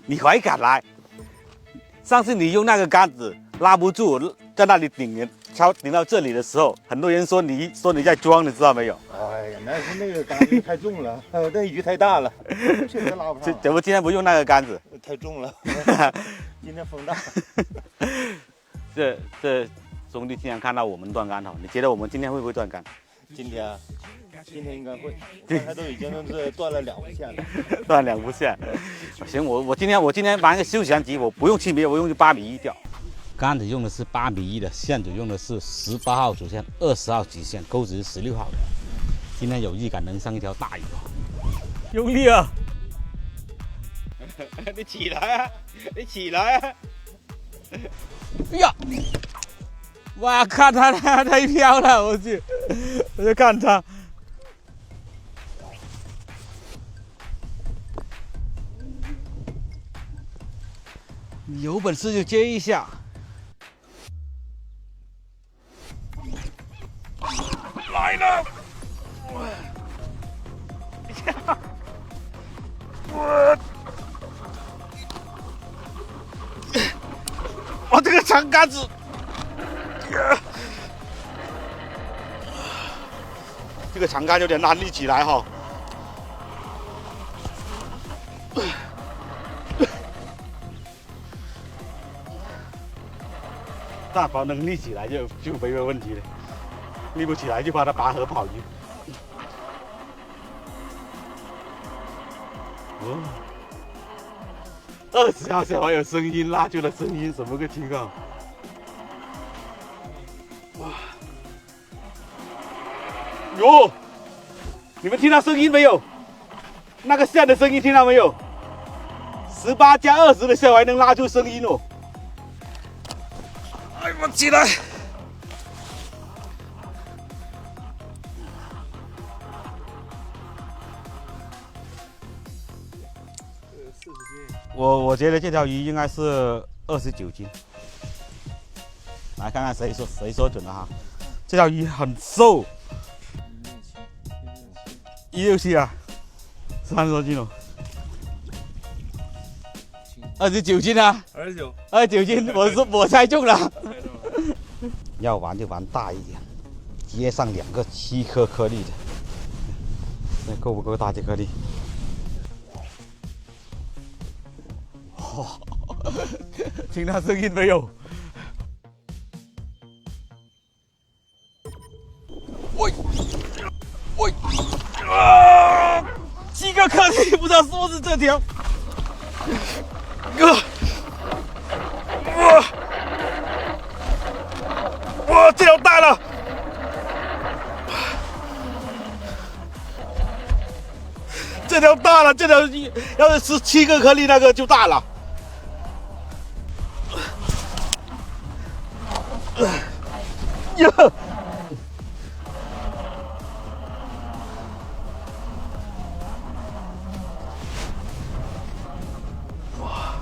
你还敢来？上次你用那个杆子拉不住，在那里顶到这里的时候，很多人说你在装，你知道没有？哎呀，那个杆子太重了，那鱼太大了，确实拉不上。怎么今天不用那个杆子？太重了，今天风大。这兄弟经常看到我们断竿头，你觉得我们今天会不会断竿？今天应该会，刚才都已经是断了2部线了。断2部线。行，我今天玩个休闲级，我不用7米，我用8米1钓。杆子用的是8米1的，线子用的是18号主线，20号极限，钩子是16号的。今天有预感能上一条大鱼哦，用力啊！你起来啊！你起来啊！哎呀！哇，看它太飘了，我去，我就看它。你有本事就接一下。来了！我这个长杆子，这个长杆有点难立起来哈。但凡能立起来就没有问题了，立不起来就把它拔河跑鱼。20号线还有声音，拉住了声音，什么个情况？哇！哟，你们听到声音没有？那个线的声音听到没有？18加20的线还能拉出声音哦！哎，我起来！我觉得这条鱼应该是29斤。来看看谁说准了哈？这条鱼很瘦，167啊，30多斤哦。29斤啊！29斤，我猜中了。要玩就玩大一点，接上2个7颗颗粒的，那够不够大这颗粒？听到声音没有？喂啊！7个颗粒，不知道是不是这条？哇，这条大了！这条大了，这条要是7个颗粒那个就大了。哟！哇，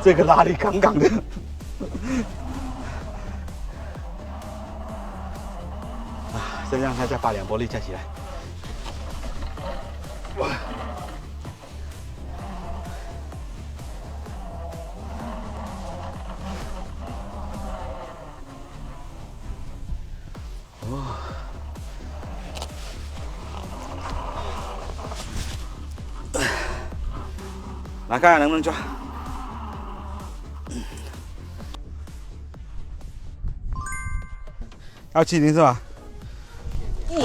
这个拉力杠杠的。再让它再把2波力加起来。哇！来看看能不能抓。170是吧？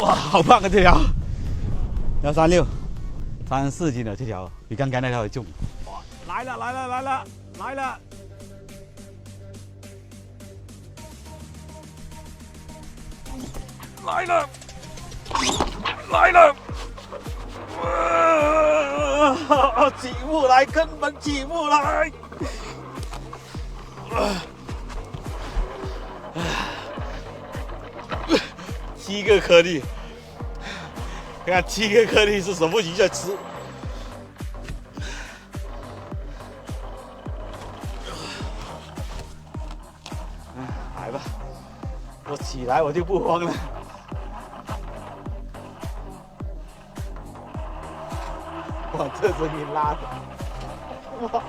哇，好棒啊这条！136。34斤的这条比刚刚那条还重。哇，来了！来了！哇，起不来，根本起不来。7个颗粒，看7个颗粒是什么鱼在吃？来吧，我起来我就不慌了。哇，这声音拉的，哇！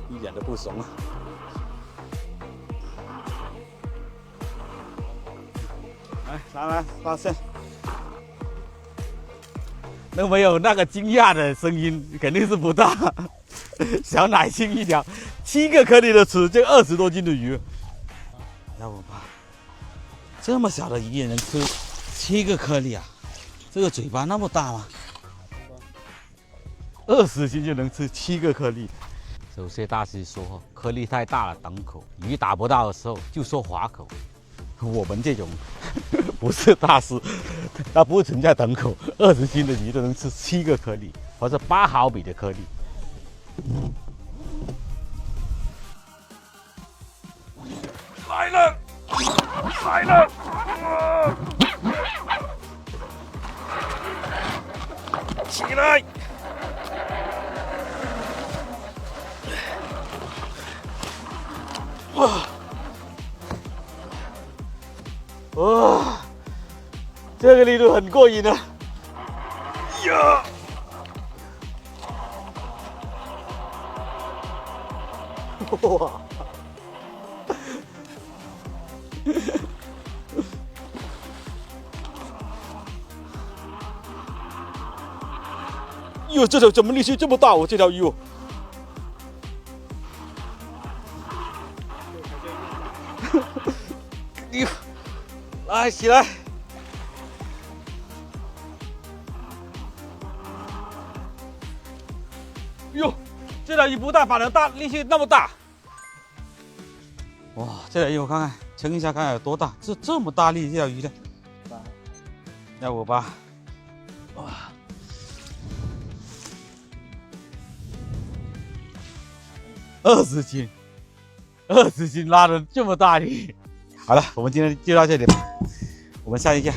一点都不怂啊！来拉线。都没有那个惊讶的声音，肯定是不大。小奶轻一条，7个颗粒的吃，就20多斤的鱼。要不吧，这么小的鱼也能吃7个颗粒啊？这个嘴巴那么大吗？20斤就能吃7个颗粒。有些大师说颗粒太大了等口，鱼打不到的时候就说划口。我们这种不是大师，他不会存在等口，20斤的鱼都能吃7个颗粒，或者8毫米的颗粒。来了，来了！起来！哇！哇，这个力度很过瘾啊！呀！哇！哟，这条怎么力气这么大？我这条鱼哦！哟！来，起来！哟，这条鱼不大，反而大，力气那么大。哇，这条鱼我看看，称一下看看有多大？这么大力，这条鱼呢？要不吧？哇，20斤，20斤拉的这么大力。好了，我们今天就到这里吧，我们下期见。